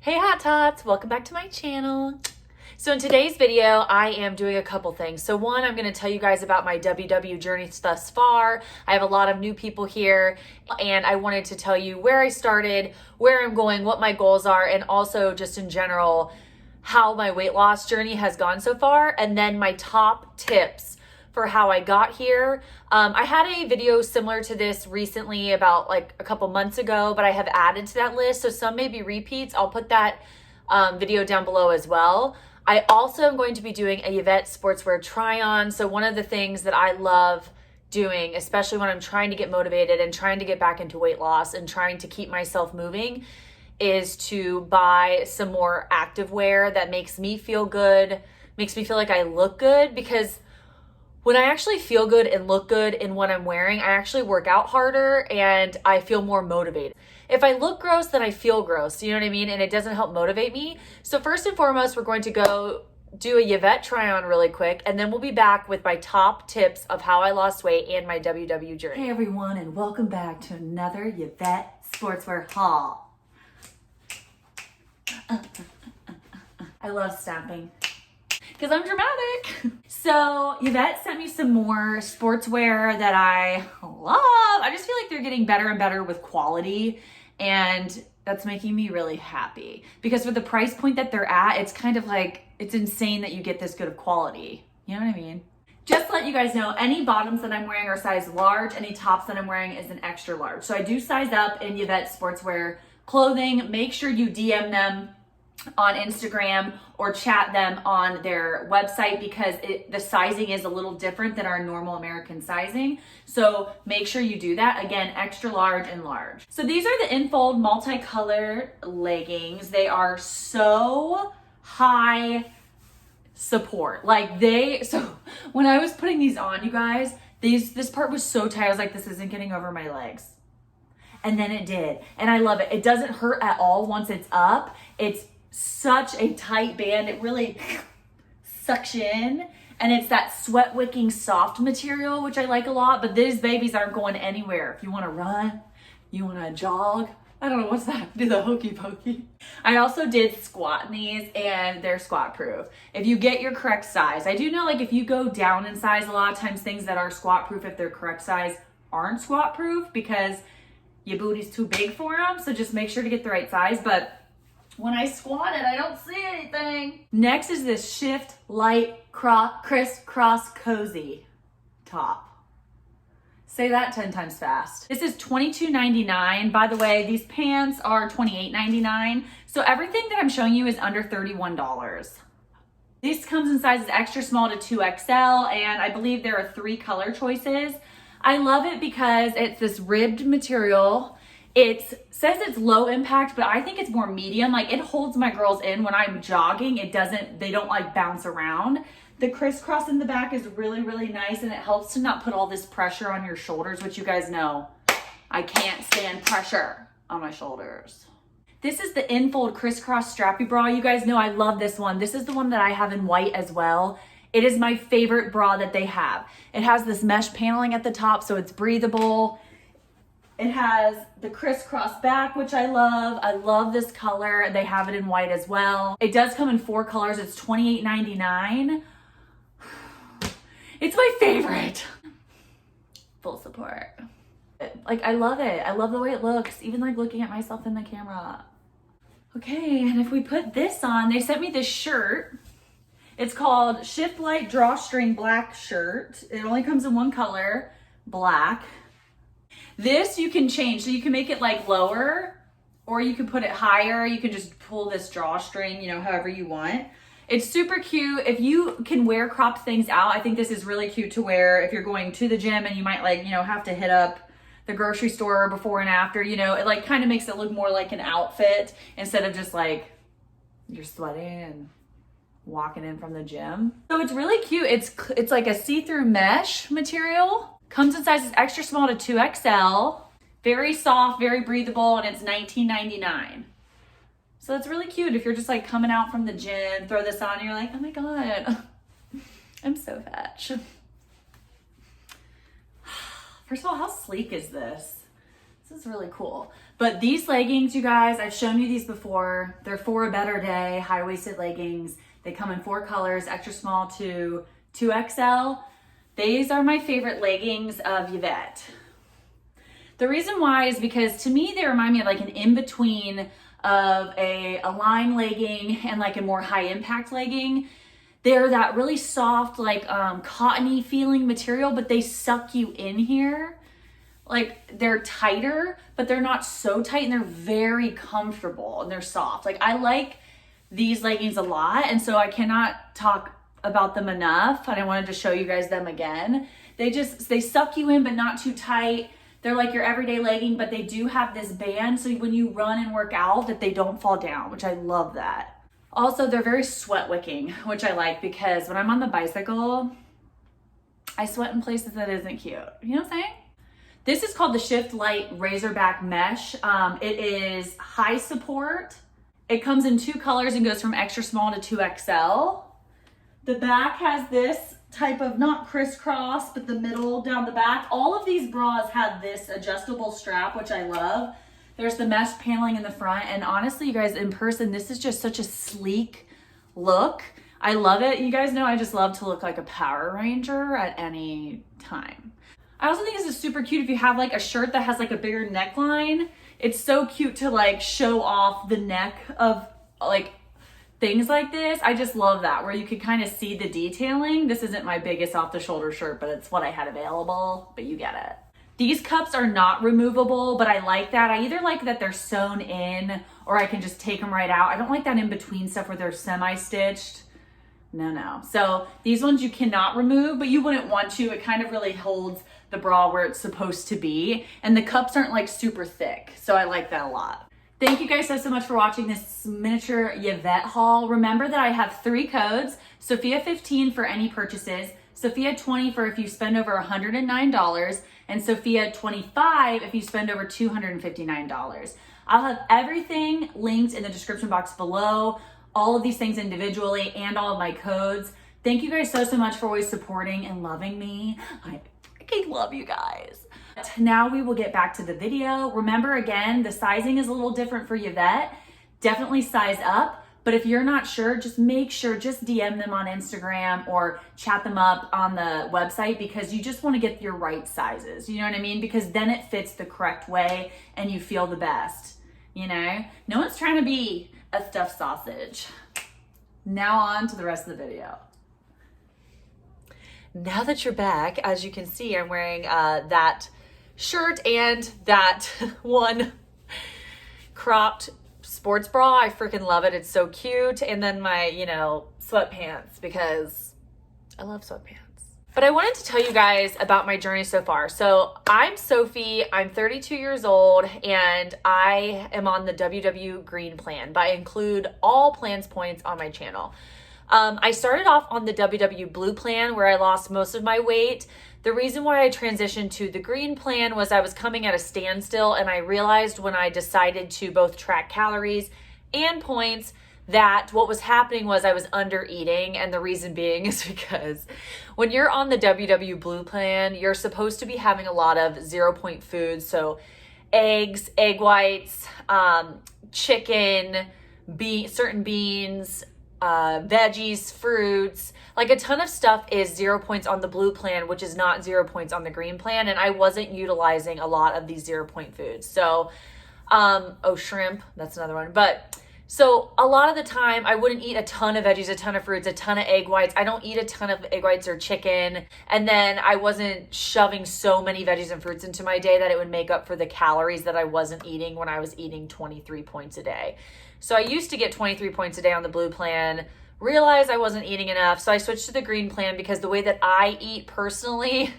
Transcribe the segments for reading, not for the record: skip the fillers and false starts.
Hey Hot Tots, welcome back to my channel. So in today's video, I am doing a couple things. So one, I'm gonna tell you guys about my WW journey thus far. I have a lot of new people here and I wanted to tell you where I started, where I'm going, what my goals are, and also just in general, how my weight loss journey has gone so far, and then my top tips for how I got here. I had a video similar to this recently about like a couple months ago, but I have added to that list. So some may be repeats. I'll put that video down below as well. I also am going to be doing a Yvette Sportswear try on. So one of the things that I love doing, especially when I'm trying to get motivated and trying to get back into weight loss and trying to keep myself moving, is to buy some more active wear that makes me feel good, makes me feel like I look good, because when I actually feel good and look good in what I'm wearing, I actually work out harder and I feel more motivated. If I look gross, then I feel gross, you know what I mean? And it doesn't help motivate me. So first and foremost, we're going to go do a Yvette try on really quick, and then we'll be back with my top tips of how I lost weight and my WW journey. Hey everyone, and welcome back to another Yvette Sportswear haul. I love snapping because I'm dramatic. So Yvette sent me some more sportswear that I love. I just feel like they're getting better and better with quality, and that's making me really happy because for the price point that they're at, it's kind of like, it's insane that you get this good of quality. You know what I mean? Just to let you guys know, any bottoms that I'm wearing are size large, any tops that I'm wearing is an extra large. So I do size up in Yvette Sportswear clothing. Make sure you DM them on Instagram or chat them on their website because the sizing is a little different than our normal American sizing. So make sure you do that. Again, extra large and large. So these are the infold multicolored leggings. They are so high support. So when I was putting these on, you guys, this part was so tight. I was like, this isn't getting over my legs. And then it did. And I love it. It doesn't hurt at all once it's up. It's such a tight band. It really sucks you in. And it's that sweat wicking soft material, which I like a lot. But these babies aren't going anywhere. If you want to run, you want to jog, I don't know, what's that? Do the hokey pokey. I also did squat in these, and they're squat proof. If you get your correct size. I do know, like, if you go down in size, a lot of times things that are squat proof, if they're correct size, aren't squat proof because your booty's too big for them. So just make sure to get the right size. But when I squatted, I don't see anything. Next is this Shift Light Crisscross Cozy top. Say that 10 times fast. This is $22.99. By the way, these pants are $28.99. So everything that I'm showing you is under $31. This comes in sizes extra small to 2XL, and I believe there are 3 color choices. I love it because it's this ribbed material. It says it's low impact, but I think it's more medium. Like, it holds my girls in when I'm jogging. They don't like bounce around. The crisscross in the back is really, really nice, and it helps to not put all this pressure on your shoulders, which you guys know, I can't stand pressure on my shoulders. This is the infold crisscross strappy bra. You guys know I love this one. This is the one that I have in white as well. It is my favorite bra that they have. It has this mesh paneling at the top, so it's breathable. It has the crisscross back, which I love. I love this color. They have it in white as well. It does come in 4 colors. It's $28.99. It's my favorite. Full support. Like, I love it. I love the way it looks, even like looking at myself in the camera. Okay, and if we put this on, they sent me this shirt. It's called Shift Light Drawstring Black Shirt. It only comes in 1 color, black. This you can change, so you can make it like lower, or you can put it higher. You can just pull this drawstring, you know, however you want. It's super cute. If you can wear cropped things out, I think this is really cute to wear if you're going to the gym and you might, like, you know, have to hit up the grocery store before and after, you know, it like kind of makes it look more like an outfit instead of just like you're sweating and walking in from the gym. So it's really cute. It's like a see-through mesh material. Comes in sizes extra small to 2XL. Very soft, very breathable, and it's $19.99. So it's really cute if you're just like coming out from the gym, throw this on, and you're like, oh my God, I'm so fetch. First of all, how sleek is this? This This is really cool. But these leggings, you guys, I've shown you these before. They're For a Better Day, high-waisted leggings. They come in 4 colors, extra small to 2XL. These are my favorite leggings of Yvette. The reason why is because to me, they remind me of like an in-between of a line legging and like a more high impact legging. They're that really soft, like cottony feeling material, but they suck you in here. Like they're tighter, but they're not so tight, and they're very comfortable and they're soft. Like I like these leggings a lot, and so I cannot talk about them enough, and I wanted to show you guys them again. They suck you in, but not too tight. They're like your everyday legging, but they do have this band, so when you run and work out that they don't fall down, which I love that. Also, they're very sweat wicking, which I like because when I'm on the bicycle, I sweat in places that isn't cute. You know what I'm saying? This is called the Shift Light Razorback Mesh. It is high support. It comes in 2 colors and goes from extra small to 2XL. The back has this type of, not crisscross, but the middle down the back. All of these bras have this adjustable strap, which I love. There's the mesh paneling in the front. And honestly, you guys, in person, this is just such a sleek look. I love it. You guys know I just love to look like a Power Ranger at any time. I also think this is super cute if you have like a shirt that has like a bigger neckline. It's so cute to like show off the neck of like things like this. I just love that, where you can kind of see the detailing. This isn't my biggest off the shoulder shirt, but it's what I had available, but you get it. These cups are not removable, but I like that. I either like that they're sewn in or I can just take them right out. I don't like that in between stuff where they're semi-stitched. No. So these ones you cannot remove, but you wouldn't want to. It kind of really holds the bra where it's supposed to be. And the cups aren't like super thick. So I like that a lot. Thank you guys so much for watching this miniature Yvette haul. Remember that I have 3 codes, Sophia15 for any purchases, Sophia20 for if you spend over $109, and Sophia25 if you spend over $259. I'll have everything linked in the description box below, all of these things individually and all of my codes. Thank you guys so much for always supporting and loving me. I freaking love you guys. Now we will get back to the video. Remember again, the sizing is a little different for Yvette. Definitely size up. But if you're not sure, just make sure, just DM them on Instagram or chat them up on the website, because you just want to get your right sizes. You know what I mean? Because then it fits the correct way and you feel the best. You know, no one's trying to be a stuffed sausage. Now on to the rest of the video. Now that you're back, as you can see, I'm wearing that shirt and that one cropped sports bra. I freaking love it. It's so cute. And then my, sweatpants, because I love sweatpants. But I wanted to tell you guys about my journey so far. So I'm Sophie, I'm 32 years old, and I am on the WW Green Plan, but I include all plans points on my channel. I started off on the WW Blue Plan, where I lost most of my weight. The reason why I transitioned to the Green Plan was I was coming at a standstill, and I realized when I decided to both track calories and points that what was happening was I was under eating. And the reason being is because when you're on the WW Blue Plan, you're supposed to be having a lot of 0-point foods. So eggs, egg whites, chicken, certain beans, veggies, fruits, like a ton of stuff is 0 points on the Blue Plan, which is not 0 points on the Green Plan. And I wasn't utilizing a lot of these 0-point foods. So, shrimp, that's another one. But so a lot of the time I wouldn't eat a ton of veggies, a ton of fruits, a ton of egg whites. I don't eat a ton of egg whites or chicken. And then I wasn't shoving so many veggies and fruits into my day that it would make up for the calories that I wasn't eating when I was eating 23 points a day. So I used to get 23 points a day on the Blue Plan, realized I wasn't eating enough. So I switched to the Green Plan because the way that I eat personally,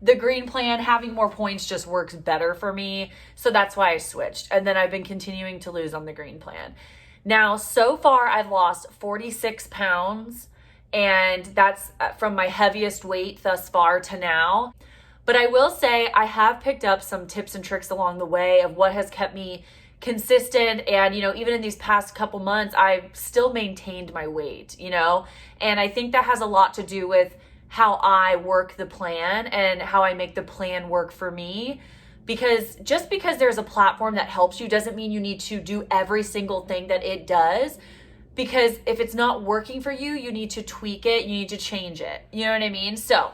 the Green Plan, having more points just works better for me. So that's why I switched. And then I've been continuing to lose on the Green Plan. Now, so far, I've lost 46 pounds, and that's from my heaviest weight thus far to now. But I will say I have picked up some tips and tricks along the way of what has kept me consistent. And, even in these past couple months, I've still maintained my weight, and I think that has a lot to do with how I work the plan and how I make the plan work for me. Because just because there's a platform that helps you doesn't mean you need to do every single thing that it does. Because if it's not working for you, you need to tweak it, you need to change it. You know what I mean? So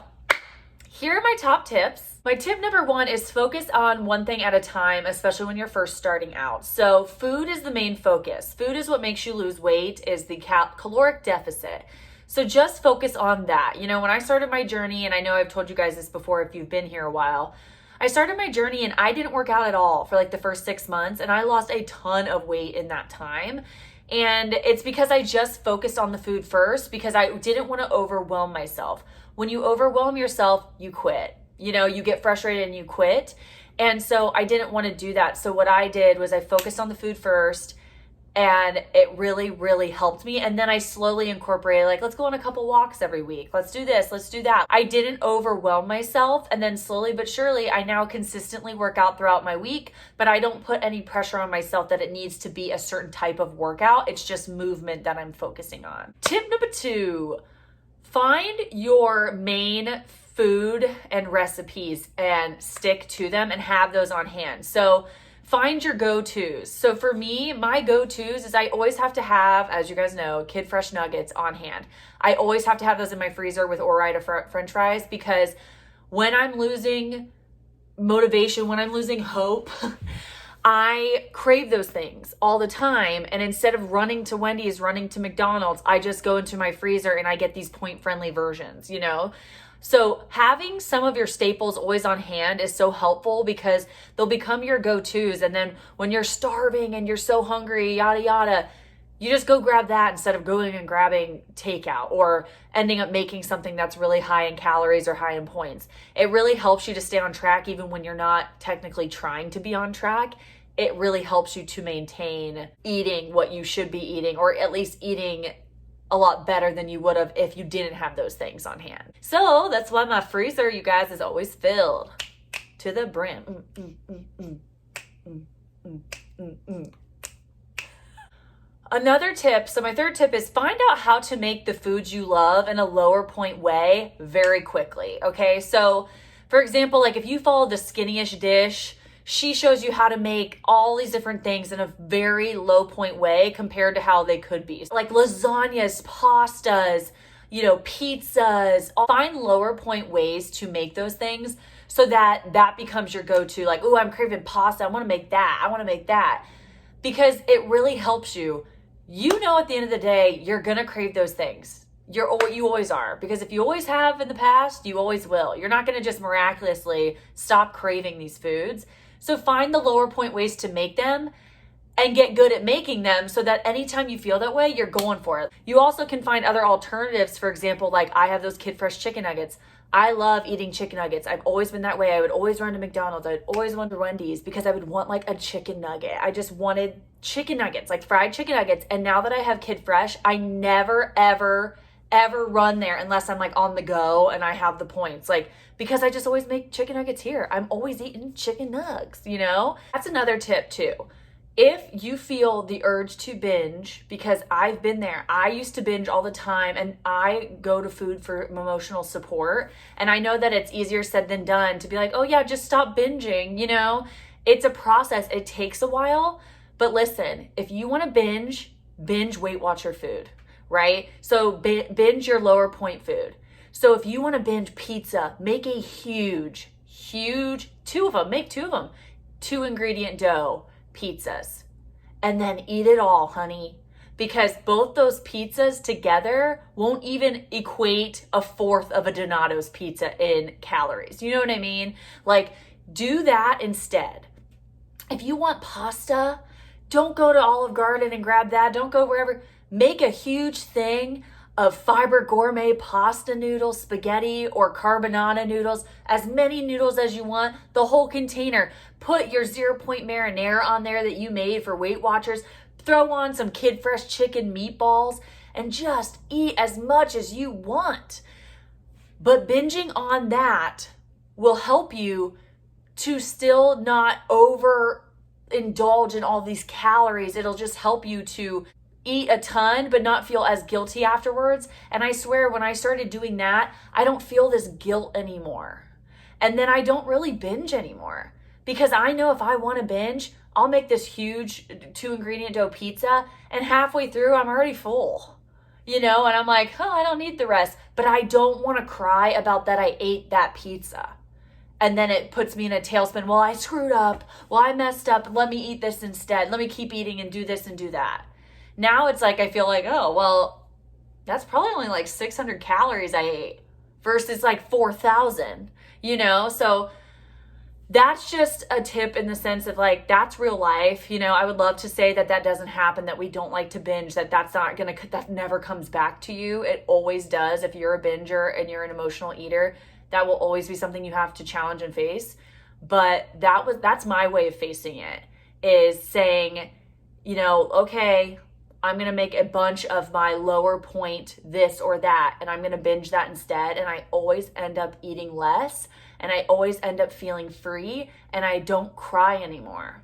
here are my top tips. My tip number 1 is focus on one thing at a time, especially when you're first starting out. So food is the main focus. Food is what makes you lose weight, is the caloric deficit. So just focus on that. You know, when I started my journey, and I know I've told you guys this before if you've been here a while, I started my journey and I didn't work out at all for like the first 6 months, and I lost a ton of weight in that time. And it's because I just focused on the food first, because I didn't want to overwhelm myself. When you overwhelm yourself, you quit. You know, you get frustrated and you quit. And so I didn't want to do that. So what I did was I focused on the food first, and it really, really helped me. And then I slowly incorporated, like, let's go on a couple walks every week. Let's do this. Let's do that. I didn't overwhelm myself. And then slowly but surely, I now consistently work out throughout my week, but I don't put any pressure on myself that it needs to be a certain type of workout. It's just movement that I'm focusing on. Tip number 2, find your main food and recipes and stick to them and have those on hand. So find your go-tos. So for me, my go-tos is I always have to have, as you guys know, Kid Fresh nuggets on hand. I always have to have those in my freezer with Ore-Ida French fries, because when I'm losing motivation, when I'm losing hope, I crave those things all the time. And instead of running to Wendy's, running to McDonald's, I just go into my freezer and I get these point-friendly versions, you know? So having some of your staples always on hand is so helpful, because they'll become your go-tos. And then when you're starving and you're so hungry, yada, yada, you just go grab that instead of going and grabbing takeout or ending up making something that's really high in calories or high in points. It really helps you to stay on track even when you're not technically trying to be on track. It really helps you to maintain eating what you should be eating, or at least eating a lot better than you would have if you didn't have those things on hand. So that's why my freezer, you guys, is always filled to the brim. Another tip, so my third tip is find out how to make the foods you love in a lower point way very quickly, okay? So for example, like if you follow the Skinny-ish dish, she shows you how to make all these different things in a very low point way compared to how they could be. Like lasagnas, pastas, you know, pizzas. Find lower point ways to make those things so that that becomes your go-to. Like, oh, I'm craving pasta. I want to make that. I want to make that. Because it really helps you. You know, at the end of the day, you're going to crave those things. You always are. Because if you always have in the past, you always will. You're not going to just miraculously stop craving these foods. So find the lower point ways to make them and get good at making them so that anytime you feel that way, you're going for it. You also can find other alternatives. For example, like I have those Kid Fresh chicken nuggets. I love eating chicken nuggets. I've always been that way. I would always run to McDonald's. I'd always run to Wendy's because I would want like a chicken nugget. I just wanted chicken nuggets, like fried chicken nuggets. And now that I have Kid Fresh, I never, ever run there unless I'm like on the go and I have the points. Like, because I just always make chicken nuggets here. I'm always eating chicken nugs, you know? That's another tip too. If you feel the urge to binge, because I've been there, I used to binge all the time and I go to food for emotional support. And I know that it's easier said than done to be like, oh yeah, just stop binging, you know? It's a process. It takes a while. But listen, if you want to binge Weight Watcher food, right? So binge your lower point food. So if you want to binge pizza, make a huge, make two of them, 2-ingredient dough pizzas, and then eat it all, honey, because both those pizzas together won't even equate a fourth of a Donato's pizza in calories. You know what I mean? Like, do that instead. If you want pasta, don't go to Olive Garden and grab that. Don't go wherever. Make a huge thing of Fiber Gourmet pasta noodles, spaghetti, or carbonara noodles, as many noodles as you want, the whole container. Put your 0-point marinara on there that you made for Weight Watchers. Throw on some Kid Fresh chicken meatballs and just eat as much as you want. But binging on that will help you to still not overindulge in all these calories. It'll just help you to eat a ton but not feel as guilty afterwards. And I swear, when I started doing that, I don't feel this guilt anymore. And then I don't really binge anymore. Because I know if I want to binge, I'll make this huge 2-ingredient dough pizza and halfway through I'm already full. And I'm like, oh, I don't need the rest. But I don't want to cry about that I ate that pizza. And then it puts me in a tailspin. Well, I screwed up. Well, I messed up. Let me eat this instead. Let me keep eating and do this and do that. Now it's like, I feel like, oh, well, that's probably only like 600 calories I ate versus like 4,000, So that's just a tip in the sense of like, that's real life. I would love to say that doesn't happen, that we don't like to binge, that never comes back to you. It always does. If you're a binger and you're an emotional eater, that will always be something you have to challenge and face. But that's my way of facing it, is saying, okay, I'm going to make a bunch of my lower point this or that, and I'm going to binge that instead. And I always end up eating less, and I always end up feeling free, and I don't cry anymore.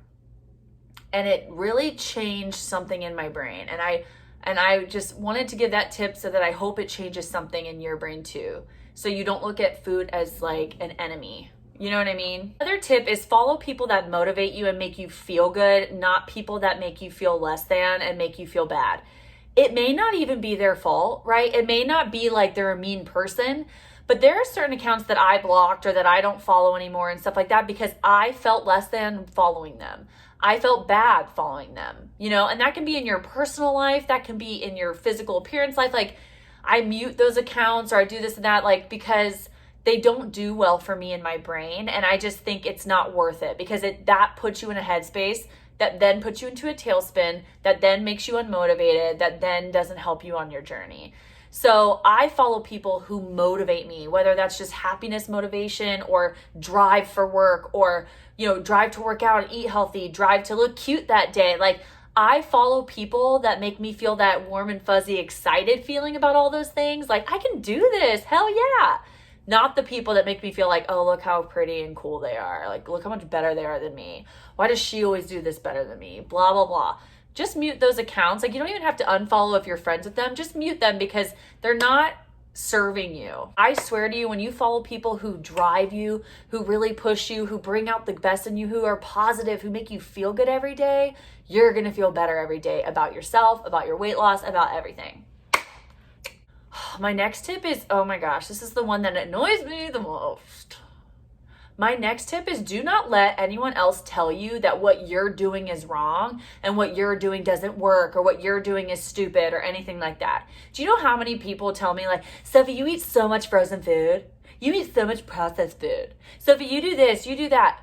And it really changed something in my brain. And I just wanted to give that tip so that I hope it changes something in your brain too. So you don't look at food as like an enemy. You know what I mean? Another tip is follow people that motivate you and make you feel good, not people that make you feel less than and make you feel bad. It may not even be their fault, right? It may not be like they're a mean person, but there are certain accounts that I blocked or that I don't follow anymore and stuff like that because I felt less than following them. I felt bad following them, and that can be in your personal life. That can be in your physical appearance life. Like, I mute those accounts or I do this and that, like, because they don't do well for me in my brain. And I just think it's not worth it because that puts you in a headspace that then puts you into a tailspin, that then makes you unmotivated, that then doesn't help you on your journey. So I follow people who motivate me, whether that's just happiness motivation or drive for work or, drive to work out and eat healthy, drive to look cute that day. Like, I follow people that make me feel that warm and fuzzy, excited feeling about all those things. Like, I can do this. Hell yeah. Not the people that make me feel like, oh, look how pretty and cool they are. Like, look how much better they are than me. Why does she always do this better than me? Blah, blah, blah. Just mute those accounts. Like, you don't even have to unfollow if you're friends with them. Just mute them because they're not serving you. I swear to you, when you follow people who drive you, who really push you, who bring out the best in you, who are positive, who make you feel good every day, you're going to feel better every day about yourself, about your weight loss, about everything. My next tip is, oh my gosh, this is the one that annoys me the most. My next tip is do not let anyone else tell you that what you're doing is wrong and what you're doing doesn't work or what you're doing is stupid or anything like that. Do you know how many people tell me like, Sophie, you eat so much frozen food. You eat so much processed food. Sophie, you do this, you do that.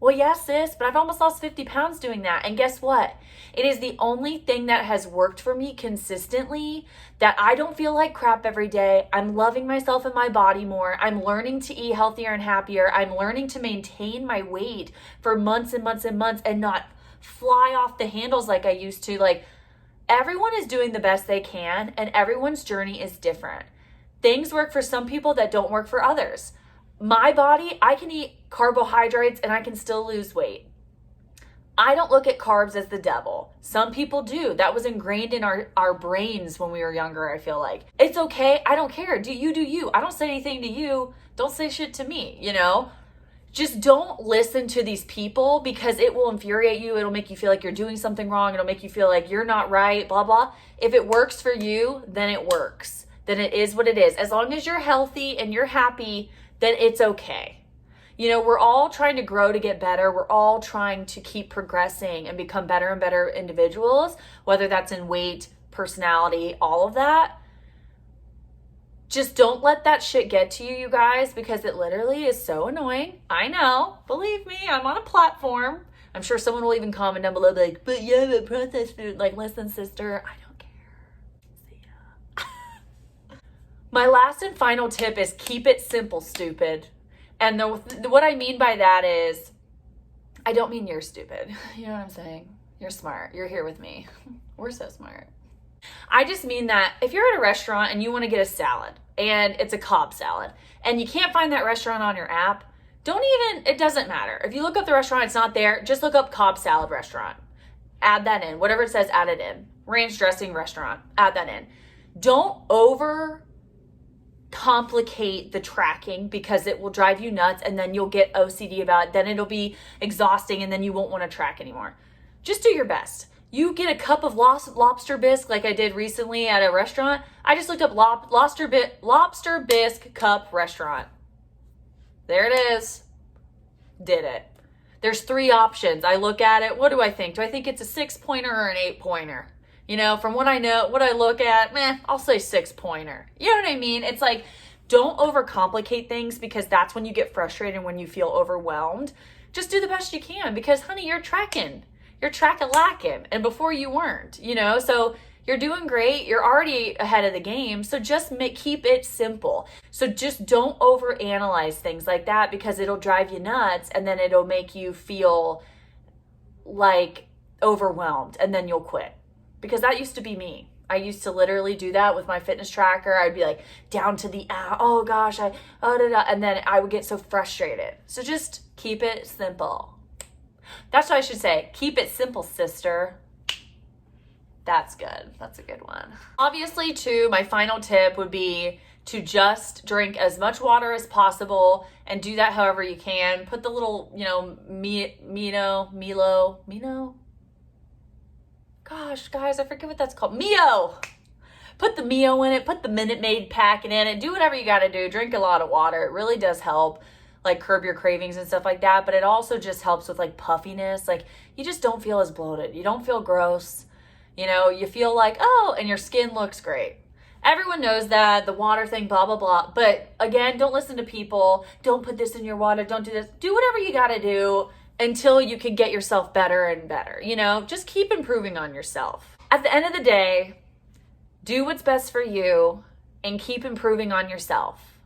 Well, yeah, sis, but I've almost lost 50 pounds doing that. And guess what? It is the only thing that has worked for me consistently, that I don't feel like crap every day. I'm loving myself and my body more. I'm learning to eat healthier and happier. I'm learning to maintain my weight for months and months and months and not fly off the handles like I used to. Like, everyone is doing the best they can and everyone's journey is different. Things work for some people that don't work for others. My body, I can eat carbohydrates and I can still lose weight. I don't look at carbs as the devil. Some people do. That was ingrained in our brains when we were younger, I feel like. It's okay. I don't care. Do you. I don't say anything to you. Don't say shit to me, Just don't listen to these people because it will infuriate you. It'll make you feel like you're doing something wrong. It'll make you feel like you're not right, blah, blah. If it works for you, then it works. Then it is what it is. As long as you're healthy and you're happy, then it's okay. We're all trying to grow to get better. We're all trying to keep progressing and become better and better individuals, whether that's in weight, personality, all of that. Just don't let that shit get to you, you guys, because it literally is so annoying. I know. Believe me, I'm on a platform. I'm sure someone will even comment down below like, but yeah, but processed food. Like, listen, sister, I don't care. See ya. My last and final tip is keep it simple, stupid. And what I mean by that is, I don't mean you're stupid. You know what I'm saying? You're smart. You're here with me. We're so smart. I just mean that if you're at a restaurant and you want to get a salad and it's a Cobb salad and you can't find that restaurant on your app, it doesn't matter. If you look up the restaurant, it's not there. Just look up Cobb salad restaurant. Add that in. Whatever it says, add it in. Ranch dressing restaurant. Add that in. Don't over complicate the tracking because it will drive you nuts and then you'll get OCD about it. Then it'll be exhausting and then you won't want to track anymore. Just do your best. You get a cup of lobster bisque like I did recently at a restaurant. I just looked up lobster bisque cup restaurant. There it is. Did it. There's 3 options. I look at it. What do I think? Do I think it's a 6-pointer or an 8-pointer? You know, from what I know, what I look at, I'll say 6-pointer. You know what I mean? It's like, don't overcomplicate things because that's when you get frustrated, when you feel overwhelmed. Just do the best you can because, honey, you're tracking. You're track-a-lacking. And before you weren't, you know? So you're doing great. You're already ahead of the game. So just keep it simple. So just don't overanalyze things like that because it'll drive you nuts and then it'll make you feel like overwhelmed and then you'll quit. Because that used to be me. I used to literally do that with my fitness tracker. I'd be like down to the, oh gosh, and then I would get so frustrated. So just keep it simple. That's what I should say. Keep it simple, sister. That's good. That's a good one. Obviously, too, my final tip would be to just drink as much water as possible and do that however you can. Put the little, Milo. Gosh, guys, I forget what that's called. Mio. Put the Mio in it. Put the Minute Maid packet in it. Do whatever you got to do. Drink a lot of water. It really does help, like curb your cravings and stuff like that. But it also just helps with like puffiness. Like you just don't feel as bloated. You don't feel gross. You know, you feel like, oh, and your skin looks great. Everyone knows that, the water thing, blah, blah, blah. But again, don't listen to people. Don't put this in your water. Don't do this. Do whatever you got to do until you can get yourself better and better. You know, just keep improving on yourself. At the end of the day, do what's best for you and keep improving on yourself.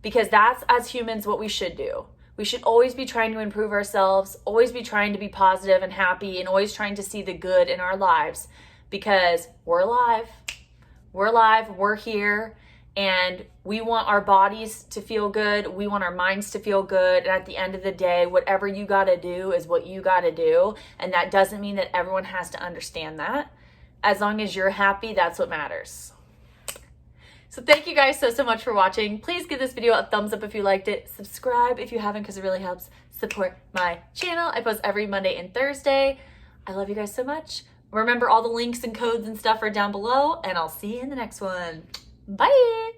Because that's, as humans, what we should do. We should always be trying to improve ourselves, always be trying to be positive and happy, and always trying to see the good in our lives. Because we're alive. We're alive. We're here. And we want our bodies to feel good. We want our minds to feel good. And at the end of the day, whatever you got to do is what you got to do. And that doesn't mean that everyone has to understand that. As long as you're happy, that's what matters. So thank you guys so much for watching. Please give this video a thumbs up if you liked it. Subscribe if you haven't because it really helps support my channel. I post every Monday and Thursday. I love you guys so much. Remember, all the links and codes and stuff are down below. And I'll see you in the next one. Bye.